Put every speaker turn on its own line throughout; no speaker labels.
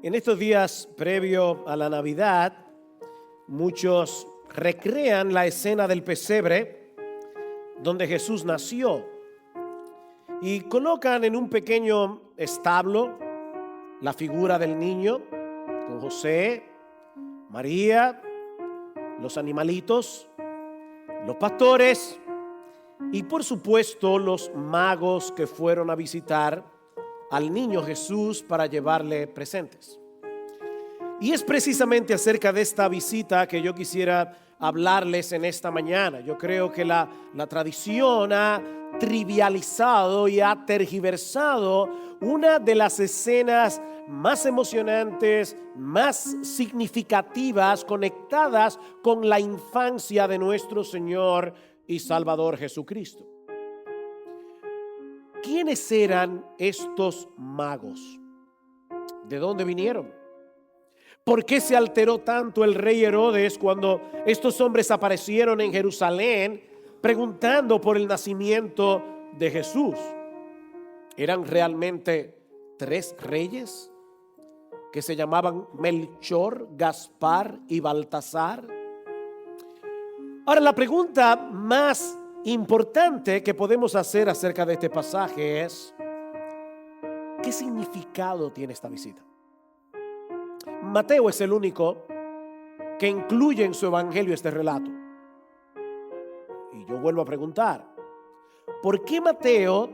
En estos días previo a la Navidad, muchos recrean la escena del pesebre donde Jesús nació y colocan en un pequeño establo la figura del niño con José, María, los animalitos, los pastores y por supuesto los magos que fueron a visitar al niño Jesús para llevarle presentes. Y es precisamente acerca de esta visita que yo quisiera hablarles en esta mañana. Yo creo que la tradición ha trivializado y ha tergiversado una de las escenas más emocionantes, más significativas, conectadas con la infancia de nuestro Señor y Salvador Jesucristo. ¿Quiénes eran estos magos? ¿De dónde vinieron? ¿Por qué se alteró tanto el rey Herodes cuando estos hombres aparecieron en Jerusalén preguntando por el nacimiento de Jesús? ¿Eran realmente 3 reyes que se llamaban Melchor, Gaspar y Baltasar? Ahora, la pregunta más importante que podemos hacer acerca de este pasaje es: ¿qué significado tiene esta visita? Mateo es el único que incluye en su evangelio este relato. Y yo vuelvo a preguntar, ¿por qué Mateo,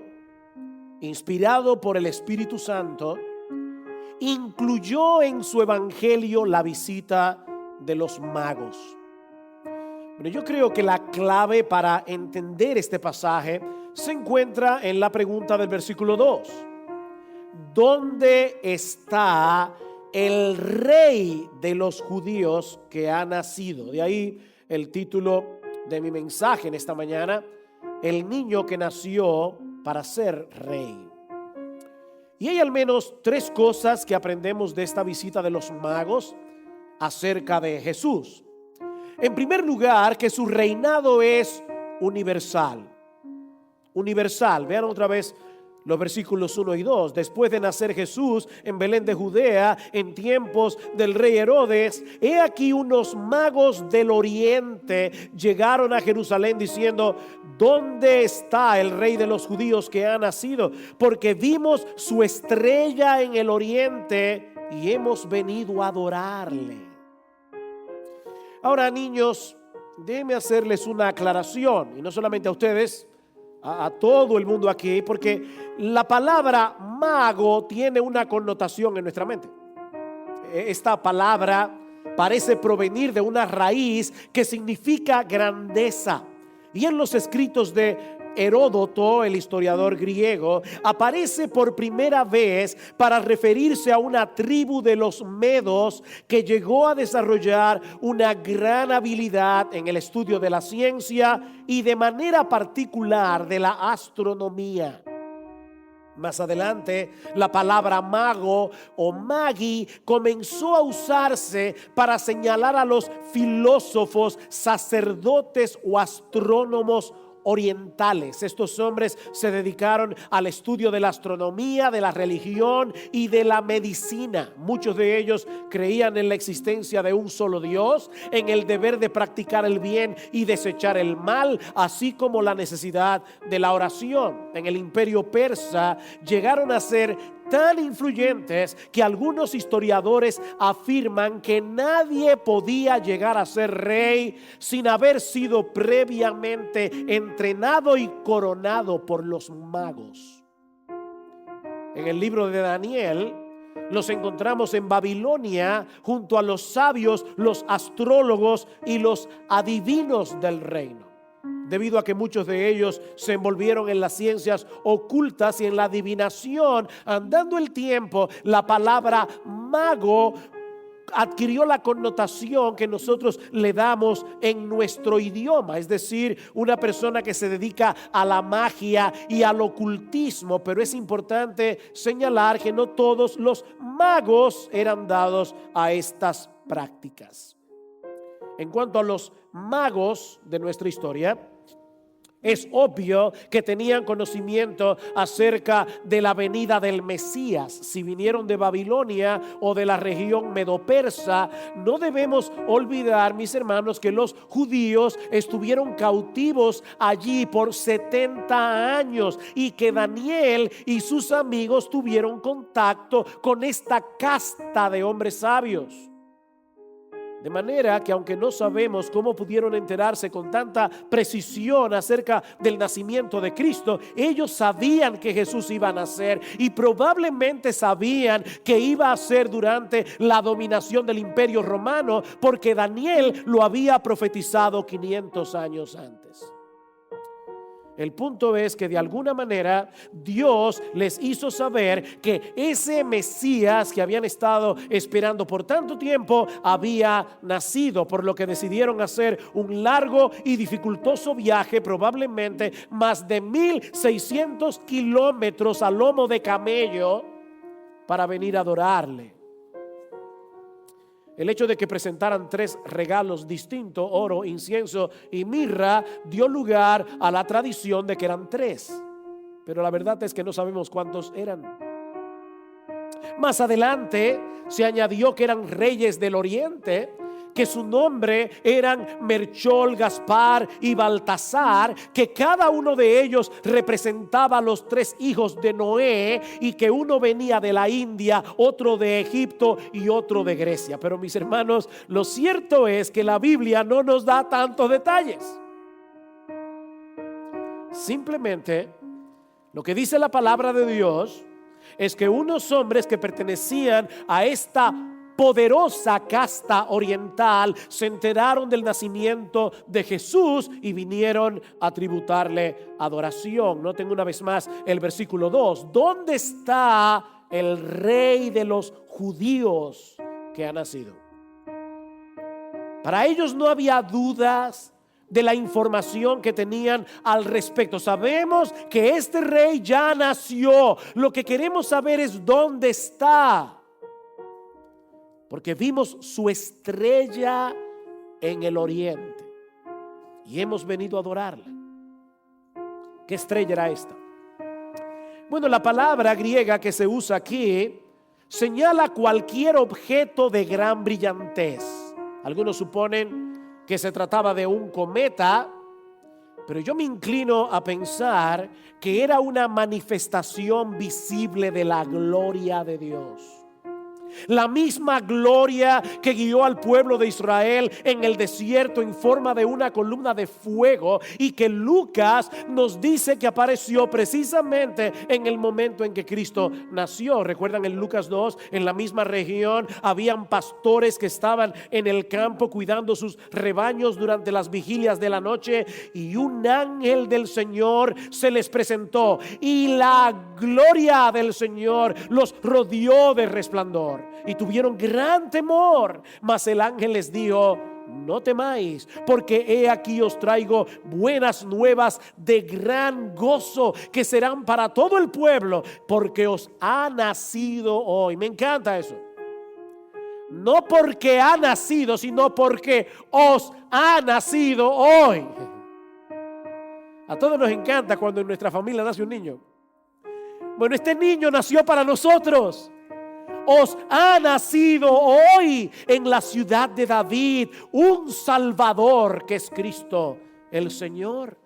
inspirado por el Espíritu Santo, incluyó en su evangelio la visita de los magos? Pero yo creo que la clave para entender este pasaje se encuentra en la pregunta del versículo 2. ¿Dónde está el rey de los judíos que ha nacido? De ahí el título de mi mensaje en esta mañana: el niño que nació para ser rey. Y hay al menos 3 cosas que aprendemos de esta visita de los magos acerca de Jesús. En primer lugar, que su reinado es universal. Universal. Vean otra vez los versículos 1 y 2. Después de nacer Jesús en Belén de Judea, en tiempos del rey Herodes, he aquí unos magos del oriente llegaron a Jerusalén diciendo: ¿dónde está el rey de los judíos que ha nacido? Porque vimos su estrella en el oriente y hemos venido a adorarle. Ahora, niños, déjenme hacerles una aclaración, y no solamente a ustedes, a todo el mundo aquí, porque la palabra mago tiene una connotación en nuestra mente. Esta palabra parece provenir de una raíz que significa grandeza. Y en los escritos de Heródoto, el historiador griego, aparece por primera vez para referirse a una tribu de los medos que llegó a desarrollar una gran habilidad en el estudio de la ciencia y de manera particular de la astronomía. Más adelante, la palabra mago o magi comenzó a usarse para señalar a los filósofos, sacerdotes o astrónomos orientales. Estos hombres se dedicaron al estudio de la astronomía, de la religión y de la medicina. Muchos de ellos creían en la existencia de un solo Dios, en el deber de practicar el bien y desechar el mal, así como la necesidad de la oración. En el imperio persa llegaron a ser tan influyentes que algunos historiadores afirman que nadie podía llegar a ser rey sin haber sido previamente entrenado y coronado por los magos. En el libro de Daniel los encontramos en Babilonia junto a los sabios, los astrólogos y los adivinos del reino. Debido a que muchos de ellos se envolvieron en las ciencias ocultas y en la adivinación, andando el tiempo, la palabra mago adquirió la connotación que nosotros le damos en nuestro idioma, es decir, una persona que se dedica a la magia y al ocultismo. Pero es importante señalar que no todos los magos eran dados a estas prácticas. En cuanto a los magos de nuestra historia, Es obvio que tenían conocimiento acerca de la venida del Mesías. Si vinieron de Babilonia o de la región medo-persa, no debemos olvidar, mis hermanos, que los judíos estuvieron cautivos allí por 70 años y que Daniel y sus amigos tuvieron contacto con esta casta de hombres sabios. De manera que aunque no sabemos cómo pudieron enterarse con tanta precisión acerca del nacimiento de Cristo, ellos sabían que Jesús iba a nacer y probablemente sabían que iba a ser durante la dominación del Imperio Romano, porque Daniel lo había profetizado 500 años antes. El punto es que de alguna manera Dios les hizo saber que ese Mesías que habían estado esperando por tanto tiempo había nacido, por lo que decidieron hacer un largo y dificultoso viaje, probablemente más de 1,600 kilómetros a lomo de camello, para venir a adorarle. El hecho de que presentaran 3 regalos distintos, oro, incienso y mirra, dio lugar a la tradición de que eran 3. Pero la verdad es que no sabemos cuántos eran. Más adelante se añadió que eran reyes del oriente, que su nombre eran Melchor, Gaspar y Baltasar, que cada uno de ellos representaba a los 3 hijos de Noé, y que uno venía de la India, otro de Egipto y otro de Grecia. Pero mis hermanos, lo cierto es que la Biblia no nos da tantos detalles. Simplemente lo que dice la palabra de Dios es que unos hombres que pertenecían a esta poderosa casta oriental se enteraron del nacimiento de Jesús y vinieron a tributarle adoración. Noten una vez más el versículo 2. ¿Dónde está el rey de los judíos que ha nacido? Para ellos no había dudas de la información que tenían al respecto. Sabemos que este rey ya nació. Lo que queremos saber es dónde está, porque vimos su estrella en el oriente y hemos venido a adorarla. ¿Qué estrella era esta? Bueno, la palabra griega que se usa aquí señala cualquier objeto de gran brillantez. Algunos suponen que se trataba de un cometa, pero yo me inclino a pensar que era una manifestación visible de la gloria de Dios. La misma gloria que guió al pueblo de Israel en el desierto en forma de una columna de fuego, y que Lucas nos dice que apareció precisamente en el momento en que Cristo nació. Recuerdan en Lucas 2, en la misma región habían pastores que estaban en el campo cuidando sus rebaños durante las vigilias de la noche, y un ángel del Señor se les presentó y la gloria del Señor los rodeó de resplandor. Y tuvieron gran temor, mas el ángel les dijo: no temáis, porque he aquí os traigo buenas nuevas de gran gozo, que serán para todo el pueblo, porque os ha nacido hoy. Me encanta eso. No porque ha nacido, sino porque os ha nacido hoy. A todos nos encanta cuando en nuestra familia nace un niño. Bueno, este niño nació para nosotros. Os ha nacido hoy en la ciudad de David un Salvador, que es Cristo el Señor.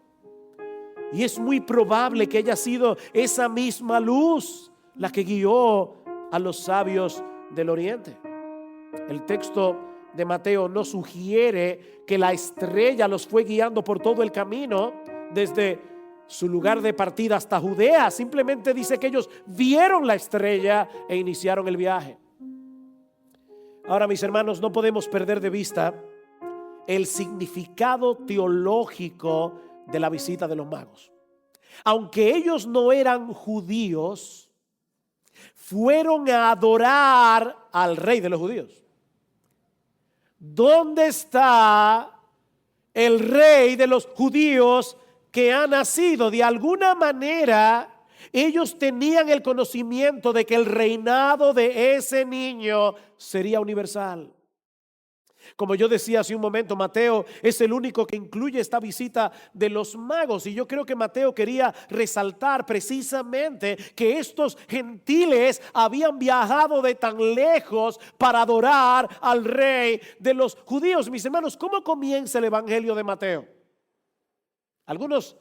Y es muy probable que haya sido esa misma luz la que guió a los sabios del oriente. El texto de Mateo no sugiere que la estrella los fue guiando por todo el camino desde su lugar de partida hasta Judea. Simplemente dice que ellos vieron la estrella e iniciaron el viaje. Ahora, mis hermanos, no podemos perder de vista el significado teológico de la visita de los magos. Aunque ellos no eran judíos, fueron a adorar al rey de los judíos. ¿Dónde está el rey de los judíos que ha nacido? De alguna manera ellos tenían el conocimiento de que el reinado de ese niño sería universal. Como yo decía hace un momento, Mateo es el único que incluye esta visita de los magos. Y yo creo que Mateo quería resaltar precisamente que estos gentiles habían viajado de tan lejos para adorar al rey de los judíos. Mis hermanos, ¿cómo comienza el evangelio de Mateo? Algunos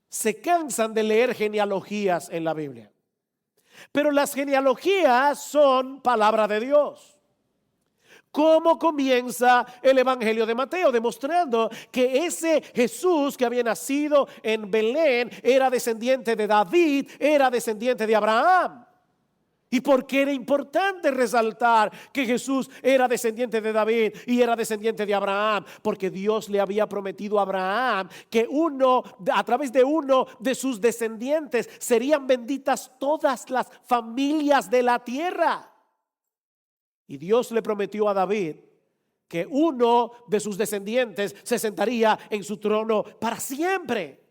se cansan de leer genealogías en la Biblia, pero las genealogías son palabra de Dios. ¿Cómo comienza el evangelio de Mateo? Demostrando que ese Jesús que había nacido en Belén era descendiente de David, era descendiente de Abraham. ¿Y por qué era importante resaltar que Jesús era descendiente de David y era descendiente de Abraham? Porque Dios le había prometido a Abraham que a través de uno de sus descendientes serían benditas todas las familias de la tierra. Y Dios le prometió a David que uno de sus descendientes se sentaría en su trono para siempre.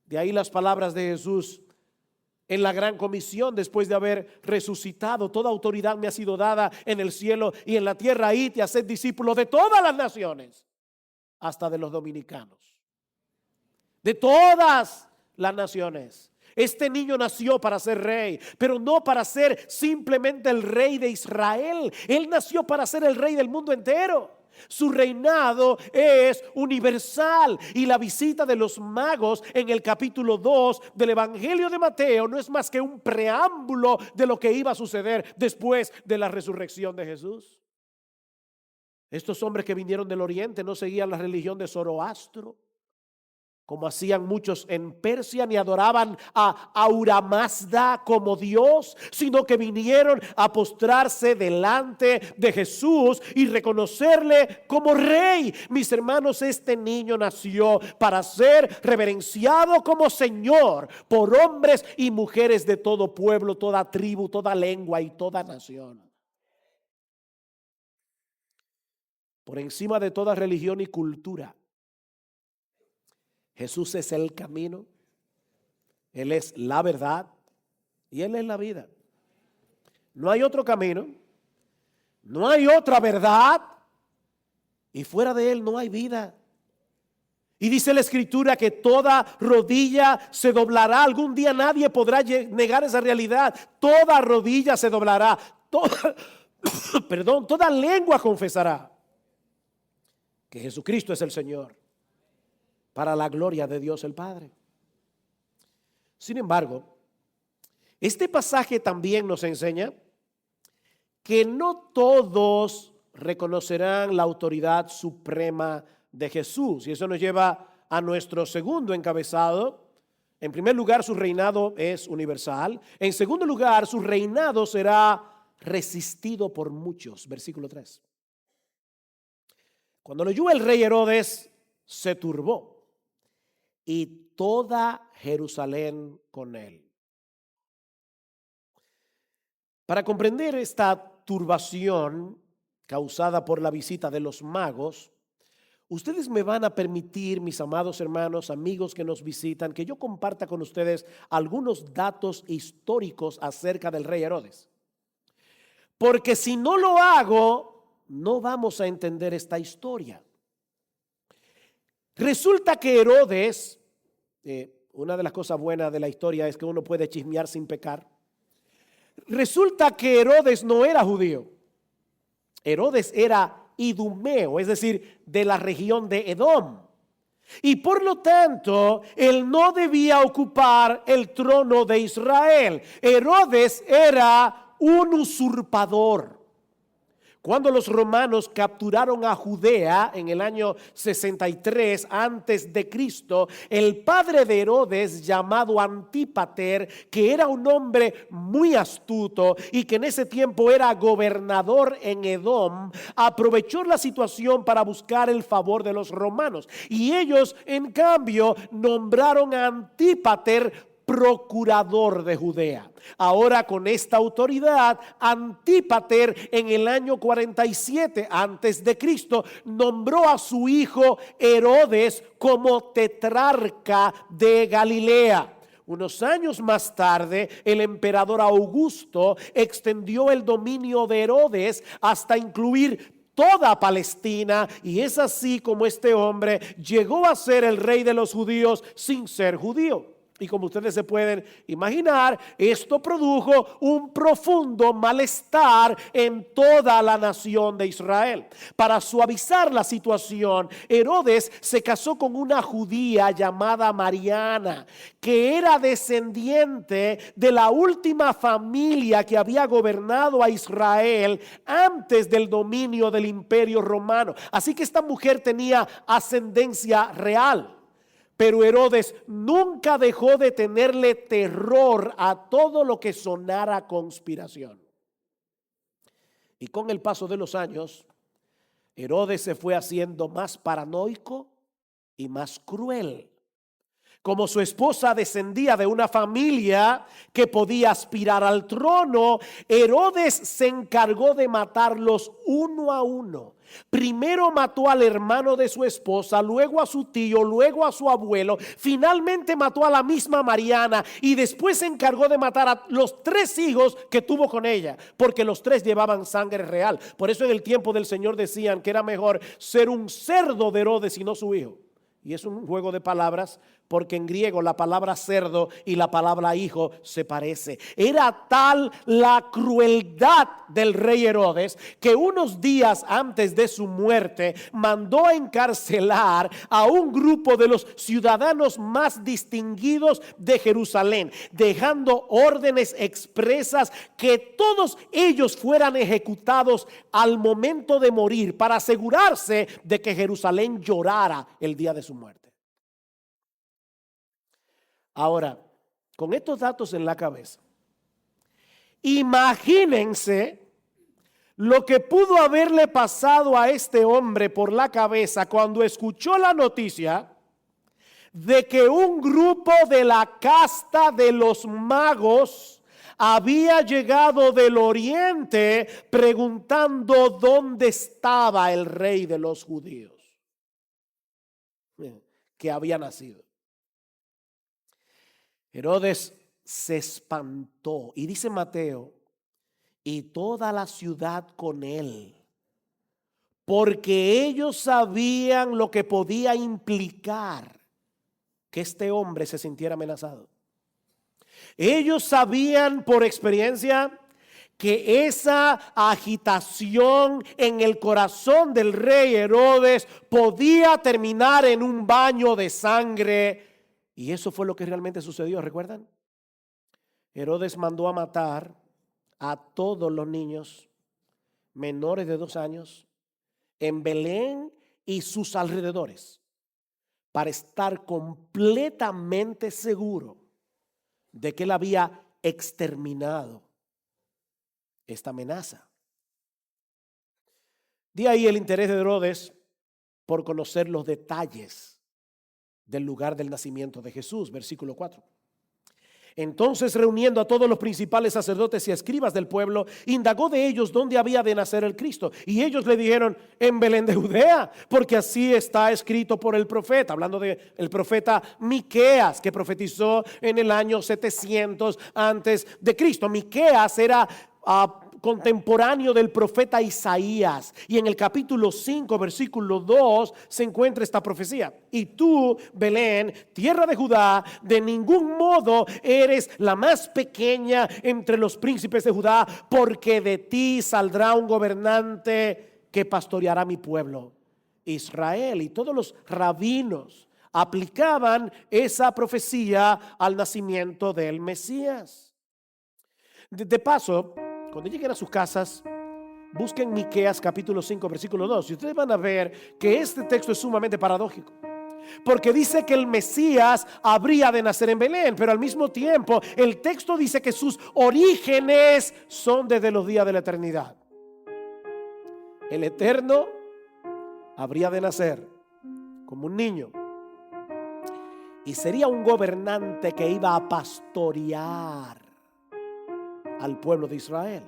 De ahí las palabras de Jesús en la gran comisión después de haber resucitado: toda autoridad me ha sido dada en el cielo y en la tierra. Id y haced discípulos de todas las naciones, hasta de los dominicanos, de todas las naciones. Este niño nació para ser rey, pero no para ser simplemente el rey de Israel. Él nació para ser el rey del mundo entero. Su reinado es universal, y la visita de los magos en el capítulo 2 del evangelio de Mateo no es más que un preámbulo de lo que iba a suceder después de la resurrección de Jesús. Estos hombres que vinieron del oriente no seguían la religión de Zoroastro, como hacían muchos en Persia, ni adoraban a Ahura Mazda como Dios, sino que vinieron a postrarse delante de Jesús y reconocerle como rey. Mis hermanos, este niño nació para ser reverenciado como Señor por hombres y mujeres de todo pueblo, toda tribu, toda lengua y toda nación. Por encima de toda religión y cultura, Jesús es el camino, Él es la verdad y Él es la vida. No hay otro camino, no hay otra verdad, y fuera de Él no hay vida. Y dice la Escritura que toda rodilla se doblará. Algún día nadie podrá negar esa realidad. Toda rodilla se doblará, toda lengua confesará que Jesucristo es el Señor, para la gloria de Dios el Padre. Sin embargo, este pasaje también nos enseña que no todos reconocerán la autoridad suprema de Jesús. Y eso nos lleva a nuestro segundo encabezado. En primer lugar, su reinado es universal. En segundo lugar, su reinado será resistido por muchos. Versículo 3. Cuando lo oyó el rey Herodes, se turbó, y toda Jerusalén con él. Para comprender esta turbación causada por la visita de los magos, ustedes me van a permitir, mis amados hermanos, amigos que nos visitan, que yo comparta con ustedes algunos datos históricos acerca del rey Herodes. Porque si no lo hago, no vamos a entender esta historia. Resulta que Herodes, una de las cosas buenas de la historia es que uno puede chismear sin pecar. Resulta que Herodes no era judío. Herodes era idumeo, es decir, de la región de Edom. Y por lo tanto, él no debía ocupar el trono de Israel. Herodes era un usurpador. Cuando los romanos capturaron a Judea en el año 63 antes de Cristo, el padre de Herodes, llamado Antípater, que era un hombre muy astuto y que en ese tiempo era gobernador en Edom, aprovechó la situación para buscar el favor de los romanos. Y ellos, en cambio, nombraron a Antípater procurador de Judea. Ahora, con esta autoridad, Antípater en el año 47 antes de Cristo nombró a su hijo Herodes como tetrarca de Galilea. Unos años más tarde, el emperador Augusto extendió el dominio de Herodes hasta incluir toda Palestina, y es así como este hombre llegó a ser el rey de los judíos sin ser judío. Y como ustedes se pueden imaginar, esto produjo un profundo malestar en toda la nación de Israel. Para suavizar la situación, Herodes se casó con una judía llamada Mariana, que era descendiente de la última familia que había gobernado a Israel antes del dominio del Imperio Romano. Así que esta mujer tenía ascendencia real. Pero Herodes nunca dejó de tenerle terror a todo lo que sonara conspiración. Y con el paso de los años, Herodes se fue haciendo más paranoico y más cruel. Como su esposa descendía de una familia que podía aspirar al trono, Herodes se encargó de matarlos uno a uno. Primero mató al hermano de su esposa, luego a su tío, luego a su abuelo, finalmente mató a la misma Mariana y después se encargó de matar a los 3 hijos que tuvo con ella, porque los 3 llevaban sangre real. Por eso en el tiempo del Señor decían que era mejor ser un cerdo de Herodes y no su hijo. Y es un juego de palabras, porque en griego la palabra cerdo y la palabra hijo se parece. Era tal la crueldad del rey Herodes que unos días antes de su muerte mandó a encarcelar a un grupo de los ciudadanos más distinguidos de Jerusalén, dejando órdenes expresas que todos ellos fueran ejecutados al momento de morir, para asegurarse de que Jerusalén llorara el día de su muerte. Ahora, con estos datos en la cabeza, imagínense lo que pudo haberle pasado a este hombre por la cabeza cuando escuchó la noticia de que un grupo de la casta de los magos había llegado del oriente preguntando dónde estaba el rey de los judíos que había nacido. Herodes se espantó, y dice Mateo, y toda la ciudad con él, porque ellos sabían lo que podía implicar que este hombre se sintiera amenazado. Ellos sabían por experiencia que esa agitación en el corazón del rey Herodes podía terminar en un baño de sangre. Y eso fue lo que realmente sucedió, ¿recuerdan? Herodes mandó a matar a todos los niños menores de 2 años en Belén y sus alrededores, para estar completamente seguro de que él había exterminado esta amenaza. De ahí el interés de Herodes por conocer los detalles del lugar del nacimiento de Jesús, versículo 4. Entonces, reuniendo a todos los principales sacerdotes y escribas del pueblo, indagó de ellos dónde había de nacer el Cristo. Y ellos le dijeron: en Belén de Judea, porque así está escrito por el profeta, hablando del profeta Miqueas, que profetizó en el año 700 antes de Cristo. Miqueas era contemporáneo del profeta Isaías, y en el capítulo 5 versículo 2 se encuentra esta profecía: y tú, Belén, tierra de Judá, de ningún modo eres la más pequeña entre los príncipes de Judá, porque de ti saldrá un gobernante que pastoreará mi pueblo Israel. Y todos los rabinos aplicaban esa profecía al nacimiento del Mesías. De paso, cuando lleguen a sus casas, busquen Miqueas capítulo 5 versículo 2 y ustedes van a ver que este texto es sumamente paradójico, porque dice que el Mesías habría de nacer en Belén, pero al mismo tiempo el texto dice que sus orígenes son desde los días de la eternidad. El Eterno habría de nacer como un niño y sería un gobernante que iba a pastorear al pueblo de Israel.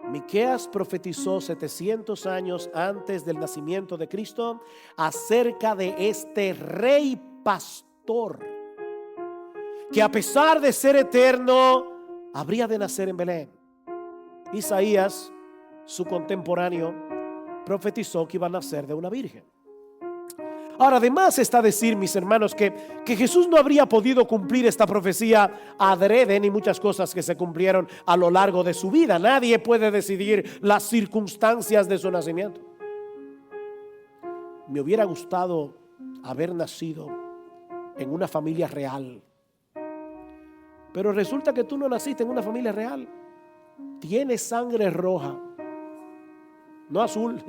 Miqueas profetizó 700 años antes del nacimiento de Cristo acerca de este rey pastor, que a pesar de ser eterno habría de nacer en Belén. Isaías su contemporáneo, profetizó que iba a nacer de una virgen. Ahora, además está decir, mis hermanos, que Jesús no habría podido cumplir esta profecía adrede, ni muchas cosas que se cumplieron a lo largo de su vida. Nadie puede decidir las circunstancias de su nacimiento. Me hubiera gustado haber nacido en una familia real, pero resulta que tú no naciste en una familia real. Tienes sangre roja, no azul.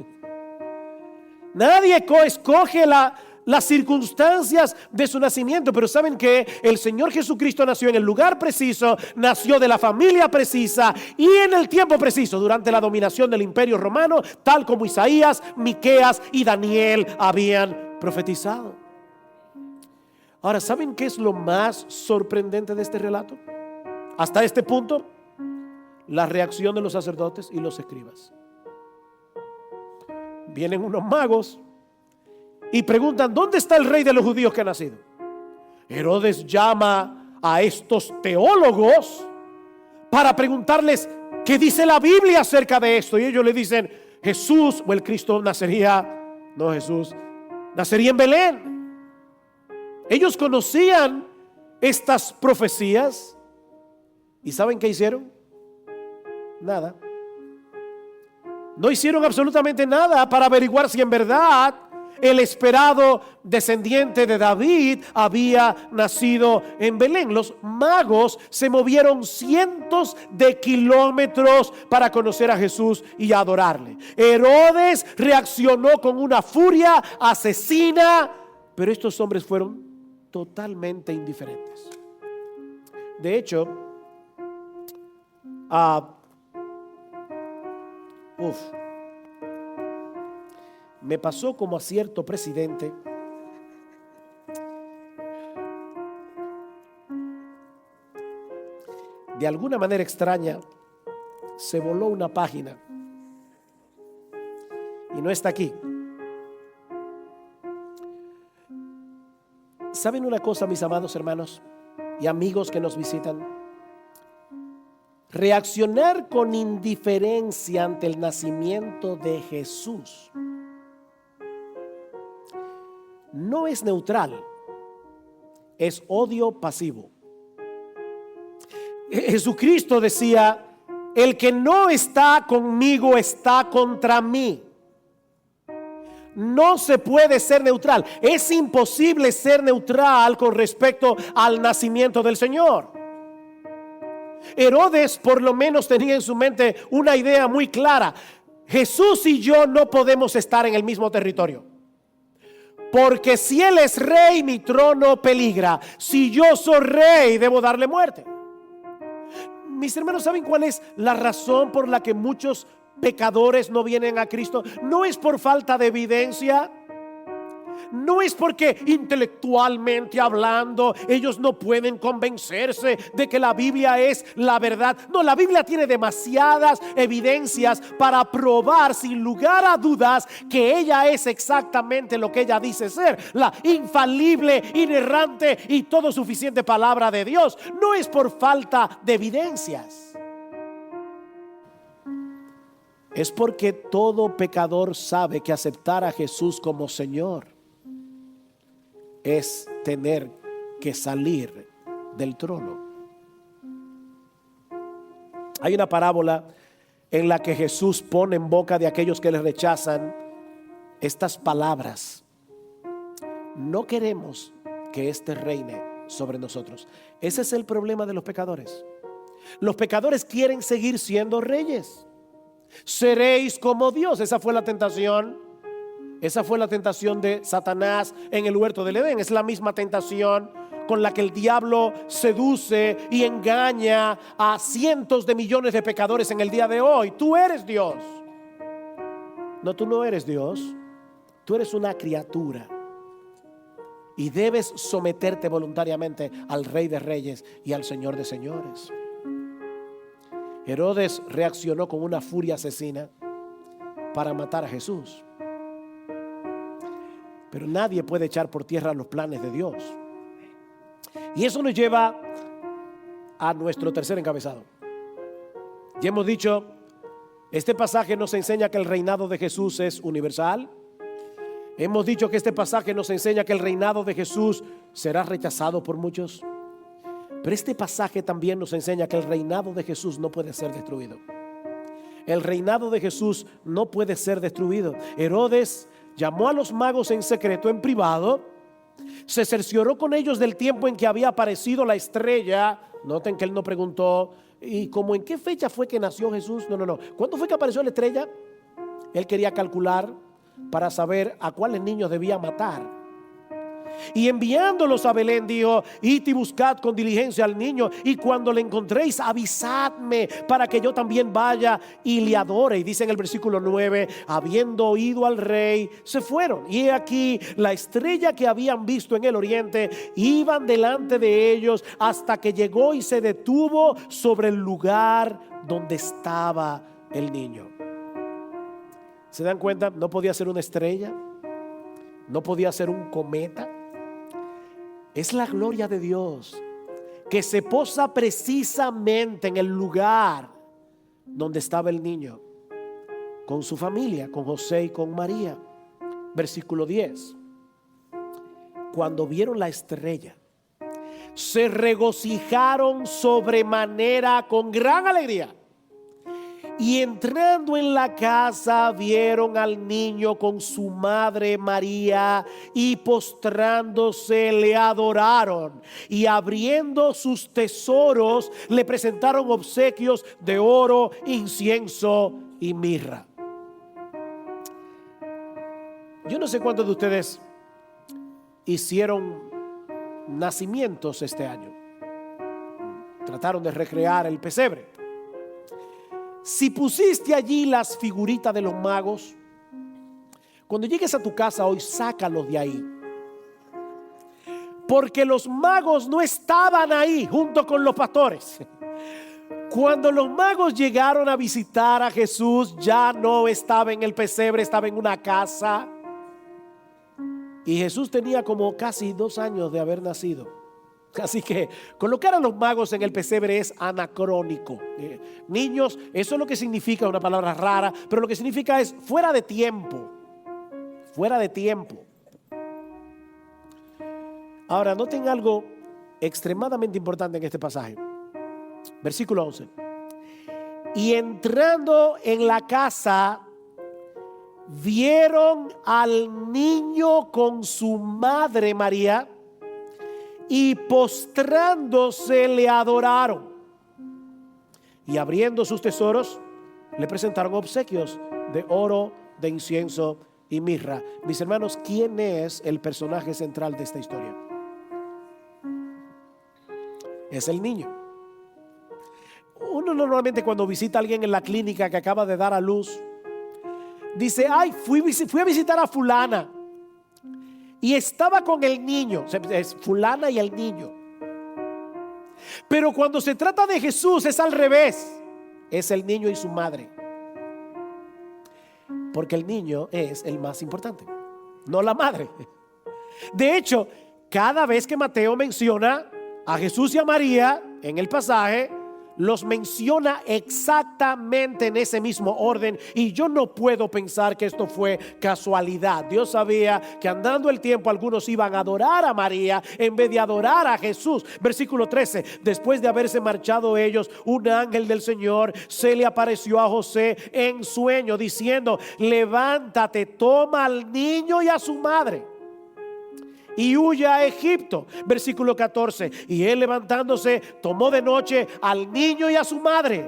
Nadie escoge las circunstancias de su nacimiento, pero saben que el Señor Jesucristo nació en el lugar preciso, nació de la familia precisa y en el tiempo preciso, durante la dominación del Imperio Romano, tal como Isaías, Miqueas y Daniel habían profetizado. Ahora, ¿saben qué es lo más sorprendente de este relato? Hasta este punto, la reacción de los sacerdotes y los escribas. Vienen unos magos y preguntan: ¿dónde está el rey de los judíos que ha nacido? Herodes llama a estos teólogos para preguntarles qué dice la Biblia acerca de esto. Y ellos le dicen: Jesús, o el Cristo nacería en Belén. Ellos conocían estas profecías y ¿saben qué hicieron? Nada. No hicieron absolutamente nada para averiguar si en verdad el esperado descendiente de David había nacido en Belén. Los magos se movieron cientos de kilómetros para conocer a Jesús y adorarle. Herodes reaccionó con una furia asesina, pero estos hombres fueron totalmente indiferentes. De hecho, me pasó como a cierto presidente de alguna manera extraña. Se voló una página y no está aquí. ¿Saben una cosa, mis amados hermanos y amigos que nos visitan? Reaccionar con indiferencia ante el nacimiento de Jesús no es neutral, es odio pasivo. Jesucristo decía: el que no está conmigo está contra mí. No se puede ser neutral. Es imposible ser neutral con respecto al nacimiento del Señor. Herodes por lo menos tenía en su mente una idea muy clara: Jesús y yo no podemos estar en el mismo territorio, porque si Él es rey, mi trono peligra. Si yo soy rey, debo darle muerte. Mis hermanos, ¿saben cuál es la razón por la que muchos pecadores no vienen a Cristo? No es por falta de evidencia. No es porque intelectualmente hablando ellos no pueden convencerse de que la Biblia es la verdad. No, la Biblia tiene demasiadas evidencias para probar sin lugar a dudas que ella es exactamente lo que ella dice ser: la infalible, inerrante y todo suficiente palabra de Dios. No es por falta de evidencias. Es porque todo pecador sabe que aceptar a Jesús como Señor es tener que salir del trono. Hay una parábola en la que Jesús pone en boca de aquellos que le rechazan estas palabras: no queremos que éste reine sobre nosotros. Ese es el problema de los pecadores. Los pecadores quieren seguir siendo reyes. Seréis como Dios. Esa fue la tentación de Satanás en el huerto del Edén. Es la misma tentación con la que el diablo seduce y engaña a cientos de millones de pecadores en el día de hoy. Tú eres Dios. No, tú no eres Dios. Tú eres una criatura y debes someterte voluntariamente al Rey de Reyes y al Señor de Señores. Herodes reaccionó con una furia asesina para matar a Jesús. Pero nadie puede echar por tierra los planes de Dios. Y eso nos lleva a nuestro tercer encabezado. Ya hemos dicho Este pasaje nos enseña que el reinado de Jesús es universal. Hemos dicho que este pasaje nos enseña que el reinado de Jesús será rechazado por muchos. Pero este pasaje también nos enseña que el reinado de Jesús no puede ser destruido. El reinado de Jesús no puede ser destruido. Herodes llamó a los magos en secreto, en privado. Se cercioró con ellos del tiempo en que había aparecido la estrella. Noten que él no preguntó, ¿y cómo en qué fecha fue que nació Jesús? No. ¿Cuándo fue que apareció la estrella? Él quería calcular para saber a cuáles niños debía matar. Y enviándolos a Belén dijo: id y buscad con diligencia al niño, y cuando le encontréis avisadme, para que yo también vaya y le adore. Y dice en el versículo 9: habiendo oído al rey, se fueron, y he aquí la estrella que habían visto en el oriente, iban delante de ellos hasta que llegó y se detuvo sobre el lugar donde estaba el niño. ¿Se dan cuenta? No podía ser una estrella, no podía ser un cometa. Es la gloria de Dios que se posa precisamente en el lugar donde estaba el niño, con su familia, con José y con María. Versículo 10: cuando vieron la estrella, se regocijaron sobremanera con gran alegría. Y entrando en la casa vieron al niño con su madre María, y postrándose le adoraron, y abriendo sus tesoros le presentaron obsequios de oro, incienso y mirra. Yo no sé cuántos de ustedes hicieron nacimientos este año, trataron de recrear el pesebre. Si pusiste allí las figuritas de los magos, cuando llegues a tu casa hoy, sácalos de ahí. Porque los magos no estaban ahí junto con los pastores. Cuando los magos llegaron a visitar a Jesús, ya no estaba en el pesebre, estaba en una casa. Y Jesús tenía como casi 2 años de haber nacido. Así que colocar a los magos en el pesebre es anacrónico. Niños, eso es lo que significa, una palabra rara, pero lo que significa es fuera de tiempo. Fuera de tiempo. Ahora, noten algo extremadamente importante en este pasaje. Versículo 11. Y entrando en la casa, vieron al niño con su madre María, y postrándose le adoraron, y abriendo sus tesoros le presentaron obsequios de oro, de incienso y mirra. Mis hermanos, ¿quién es el personaje central de esta historia? Es el niño. Uno normalmente cuando visita a alguien en la clínica que acaba de dar a luz, dice: ay, fui a visitar a fulana y estaba con el niño. Es fulana y el niño. Pero cuando se trata de Jesús es al revés. Es el niño y su madre. Porque el niño es el más importante, no la madre. De hecho, cada vez que Mateo menciona a Jesús y a María en el pasaje, los menciona exactamente en ese mismo orden, y yo no puedo pensar que esto fue casualidad. Dios sabía que andando el tiempo algunos iban a adorar a María en vez de adorar a Jesús. Versículo 13: después de haberse marchado ellos, un ángel del Señor se le apareció a José en sueño, diciendo: levántate, toma al niño y a su madre y huye a Egipto. Versículo 14: y él, levantándose, tomó de noche al niño y a su madre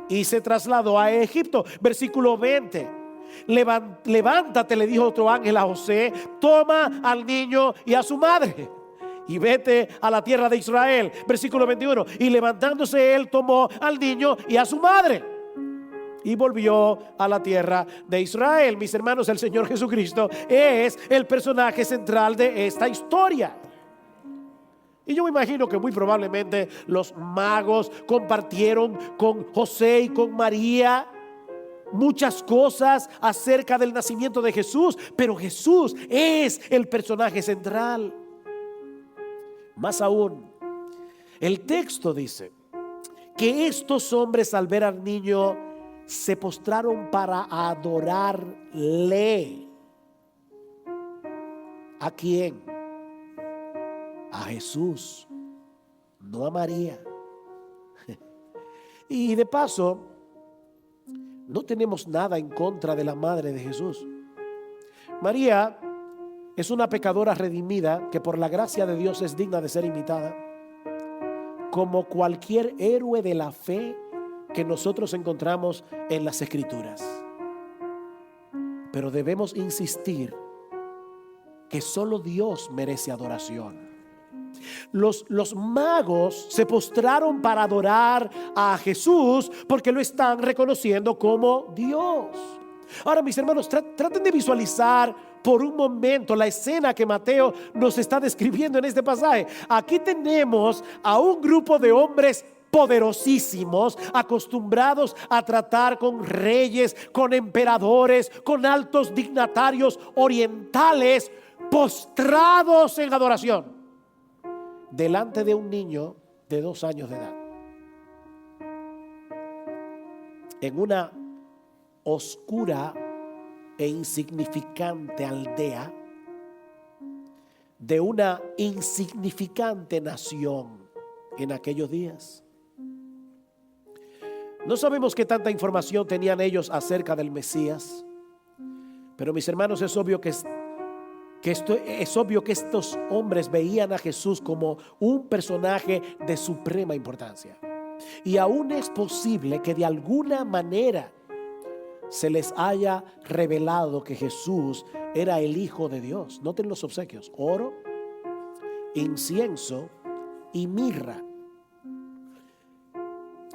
y se trasladó a Egipto. Versículo 20: levántate, le dijo otro ángel a José, toma al niño y a su madre y vete a la tierra de Israel. Versículo 21: y levantándose él, tomó al niño y a su madre y volvió a la tierra de Israel. Mis hermanos, el Señor Jesucristo es el personaje central de esta historia. Y yo me imagino que muy probablemente los magos compartieron con José y con María muchas cosas acerca del nacimiento de Jesús, pero Jesús es el personaje central. Más aún, el texto dice que estos hombres, al ver al niño, se postraron para adorarle. ¿A quién? A Jesús, no a María. Y de paso, no tenemos nada en contra de la madre de Jesús. María es una pecadora redimida que por la gracia de Dios es digna de ser imitada, como cualquier héroe de la fe que nosotros encontramos en las Escrituras. Pero debemos insistir que solo Dios merece adoración. Los magos se postraron para adorar a Jesús porque lo están reconociendo como Dios. Ahora, mis hermanos, traten de visualizar por un momento la escena que Mateo nos está describiendo en este pasaje. Aquí tenemos a un grupo de hombres poderosísimos, acostumbrados a tratar con reyes, con emperadores, con altos dignatarios orientales, postrados en adoración delante de un niño de 2 años de edad, en una oscura e insignificante aldea de una insignificante nación en aquellos días. No sabemos qué tanta información tenían ellos acerca del Mesías, pero mis hermanos, es obvio que estos hombres veían a Jesús como un personaje de suprema importancia. Y aún es posible que de alguna manera se les haya revelado que Jesús era el Hijo de Dios. Noten los obsequios: oro, incienso y mirra.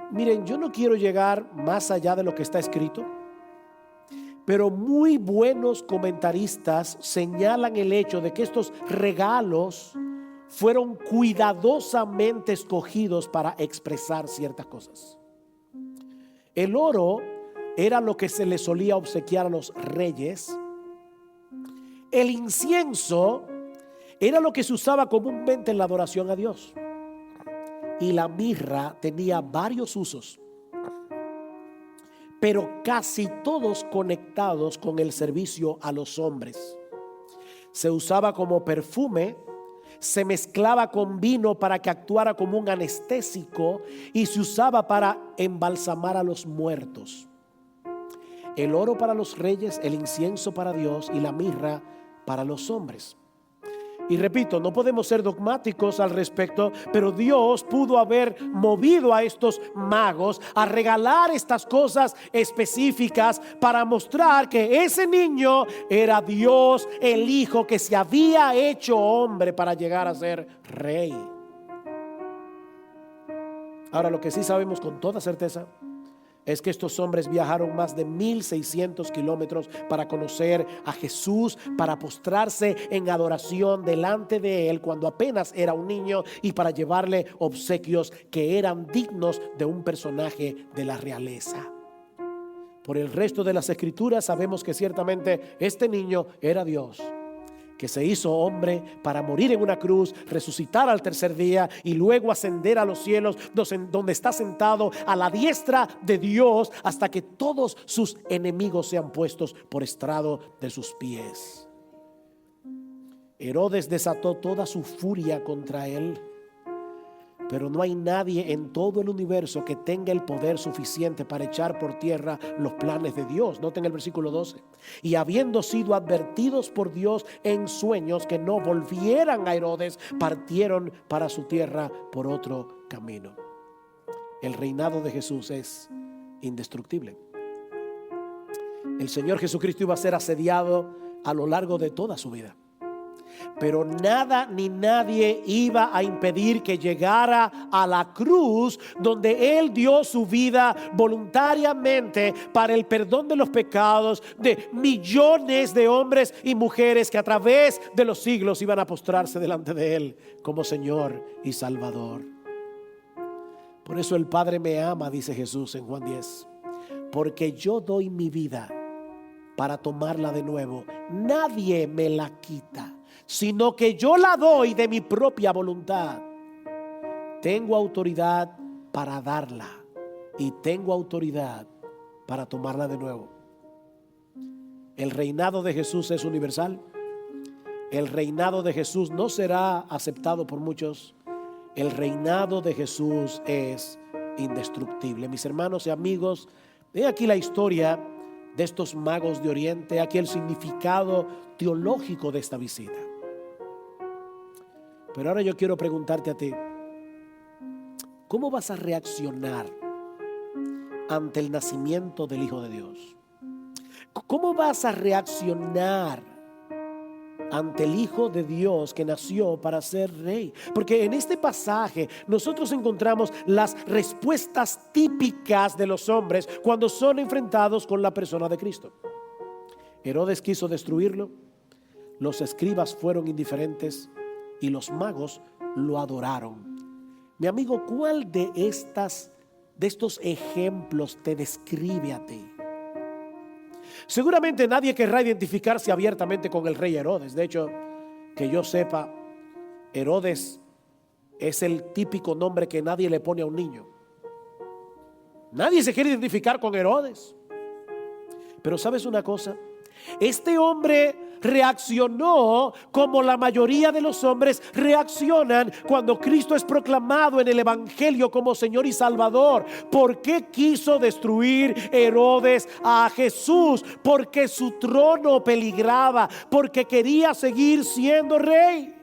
Miren, yo no quiero llegar más allá de lo que está escrito, pero muy buenos comentaristas señalan el hecho de que estos regalos fueron cuidadosamente escogidos para expresar ciertas cosas. El oro era lo que se le solía obsequiar a los reyes. El incienso era lo que se usaba comúnmente en la adoración a Dios. Y la mirra tenía varios usos, pero casi todos conectados con el servicio a los hombres. Se usaba como perfume, se mezclaba con vino para que actuara como un anestésico y se usaba para embalsamar a los muertos. El oro para los reyes, el incienso para Dios y la mirra para los hombres. Y repito, no podemos ser dogmáticos al respecto, pero Dios pudo haber movido a estos magos a regalar estas cosas específicas para mostrar que ese niño era Dios, el Hijo que se había hecho hombre para llegar a ser rey. Ahora, lo que sí sabemos con toda certeza es que estos hombres viajaron más de 1,600 kilómetros para conocer a Jesús, para postrarse en adoración delante de Él cuando apenas era un niño y para llevarle obsequios que eran dignos de un personaje de la realeza. Por el resto de las Escrituras sabemos que ciertamente este niño era Dios, que se hizo hombre para morir en una cruz, resucitar al tercer día y luego ascender a los cielos, donde está sentado a la diestra de Dios hasta que todos sus enemigos sean puestos por estrado de sus pies. Herodes desató toda su furia contra él, pero no hay nadie en todo el universo que tenga el poder suficiente para echar por tierra los planes de Dios. Noten el versículo 12. Y habiendo sido advertidos por Dios en sueños que no volvieran a Herodes, partieron para su tierra por otro camino. El reinado de Jesús es indestructible. El Señor Jesucristo iba a ser asediado a lo largo de toda su vida, pero nada ni nadie iba a impedir que llegara a la cruz, donde Él dio su vida voluntariamente para el perdón de los pecados de millones de hombres y mujeres que a través de los siglos iban a postrarse delante de Él como Señor y Salvador. Por eso el Padre me ama, dice Jesús en Juan 10, porque yo doy mi vida para tomarla de nuevo. Nadie me la quita, sino que yo la doy de mi propia voluntad. Tengo autoridad para darla y tengo autoridad para tomarla de nuevo. El reinado de Jesús es universal. El reinado de Jesús no será aceptado por muchos. El reinado de Jesús es indestructible. Mis hermanos y amigos, he aquí la historia de estos magos de Oriente, aquí el significado teológico de esta visita. Pero ahora yo quiero preguntarte a ti, ¿cómo vas a reaccionar ante el nacimiento del Hijo de Dios? ¿Cómo vas a reaccionar ante el Hijo de Dios que nació para ser rey? Porque en este pasaje nosotros encontramos las respuestas típicas de los hombres cuando son enfrentados con la persona de Cristo. Herodes quiso destruirlo, los escribas fueron indiferentes y los magos lo adoraron. Mi amigo, ¿cuál de estos ejemplos te describe a ti? Seguramente nadie querrá identificarse abiertamente con el rey Herodes. De hecho, que yo sepa, Herodes es el típico nombre que nadie le pone a un niño. Nadie se quiere identificar con Herodes. Pero ¿sabes una cosa? Este hombre reaccionó como la mayoría de los hombres reaccionan cuando Cristo es proclamado en el Evangelio como Señor y Salvador. ¿Por qué quiso destruir Herodes a Jesús? Porque su trono peligraba, porque quería seguir siendo rey.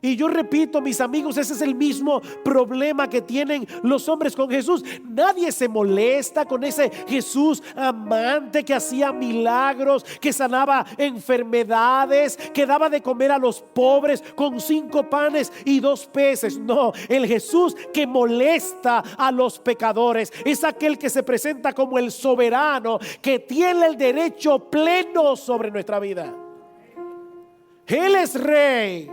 Y yo repito, mis amigos, ese es el mismo problema que tienen los hombres con Jesús. Nadie se molesta con ese Jesús amante que hacía milagros, que sanaba enfermedades, que daba de comer a los pobres con 5 panes y 2 peces. No, el Jesús que molesta a los pecadores es aquel que se presenta como el soberano, que tiene el derecho pleno sobre nuestra vida. Él es rey.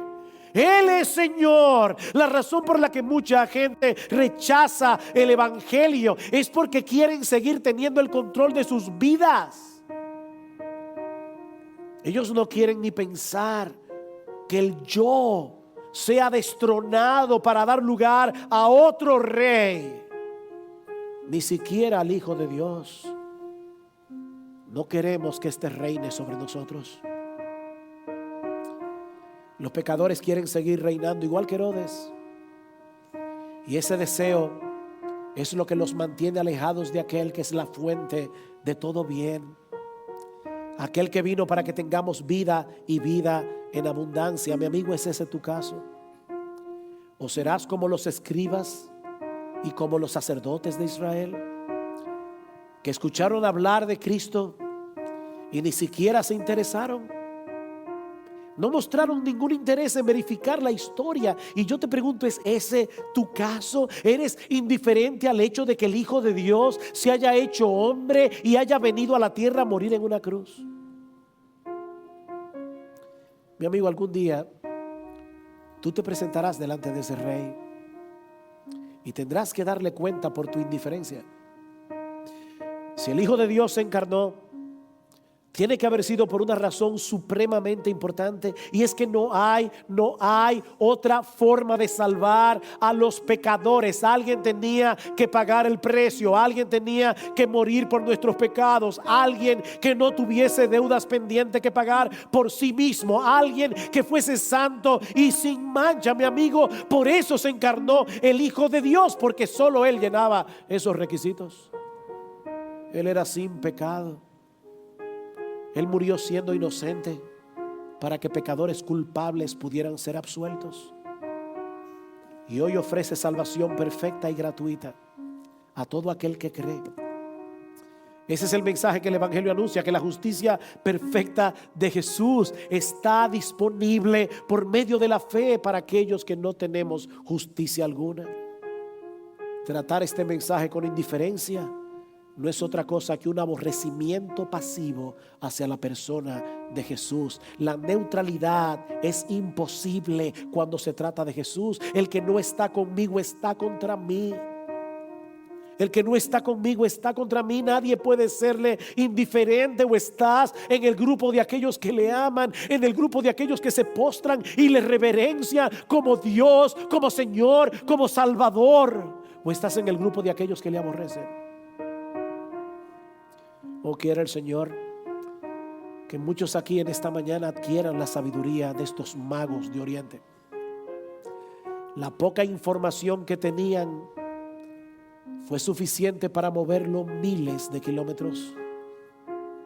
Él es Señor. La razón por la que mucha gente rechaza el Evangelio es porque quieren seguir teniendo el control de sus vidas. Ellos no quieren ni pensar que el yo sea destronado para dar lugar a otro rey, ni siquiera al Hijo de Dios. No queremos que este reine sobre nosotros. Los pecadores quieren seguir reinando igual que Herodes. Y ese deseo es lo que los mantiene alejados de aquel que es la fuente de todo bien. Aquel que vino para que tengamos vida y vida en abundancia. Mi amigo, ¿es ese tu caso? ¿O serás como los escribas y como los sacerdotes de Israel, que escucharon hablar de Cristo y ni siquiera se interesaron? No mostraron ningún interés en verificar la historia. Y yo te pregunto, ¿es ese tu caso? ¿Eres indiferente al hecho de que el Hijo de Dios se haya hecho hombre y haya venido a la tierra a morir en una cruz? Mi amigo, algún día tú te presentarás delante de ese rey y tendrás que darle cuenta por tu indiferencia. Si el Hijo de Dios se encarnó, tiene que haber sido por una razón supremamente importante, y es que no hay otra forma de salvar a los pecadores. Alguien tenía que pagar el precio, alguien tenía que morir por nuestros pecados, alguien que no tuviese deudas pendientes que pagar por sí mismo, alguien que fuese santo y sin mancha. Mi amigo, por eso se encarnó el Hijo de Dios, porque solo Él llenaba esos requisitos. Él era sin pecado. Él murió siendo inocente para que pecadores culpables pudieran ser absueltos. Y hoy ofrece salvación perfecta y gratuita a todo aquel que cree. Ese es el mensaje que el Evangelio anuncia, que la justicia perfecta de Jesús está disponible por medio de la fe para aquellos que no tenemos justicia alguna. Tratar este mensaje con indiferencia no es otra cosa que un aborrecimiento pasivo hacia la persona de Jesús. La neutralidad es imposible cuando se trata de Jesús. El que no está conmigo está contra mí. El que no está conmigo está contra mí. Nadie puede serle indiferente. O estás en el grupo de aquellos que le aman, en el grupo de aquellos que se postran y le reverencian como Dios, como Señor, como Salvador, o estás en el grupo de aquellos que le aborrecen. Oh, quiera el Señor que muchos aquí en esta mañana adquieran la sabiduría de estos magos de Oriente. La poca información que tenían fue suficiente para moverlo miles de kilómetros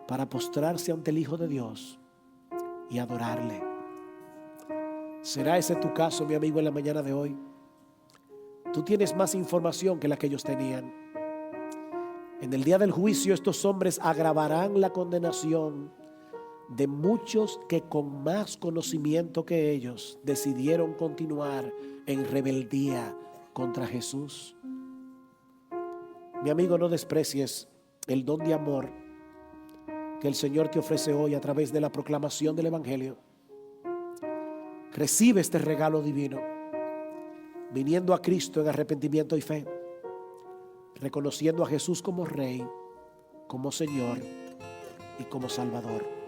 para postrarse ante el Hijo de Dios y adorarle. ¿Será ese tu caso, mi amigo, en la mañana de hoy? Tú tienes más información que la que ellos tenían. En el día del juicio estos hombres agravarán la condenación de muchos que con más conocimiento que ellos decidieron continuar en rebeldía contra Jesús. Mi amigo, no desprecies el don de amor que el Señor te ofrece hoy a través de la proclamación del Evangelio. Recibe este regalo divino, viniendo a Cristo en arrepentimiento y fe, reconociendo a Jesús como Rey, como Señor y como Salvador.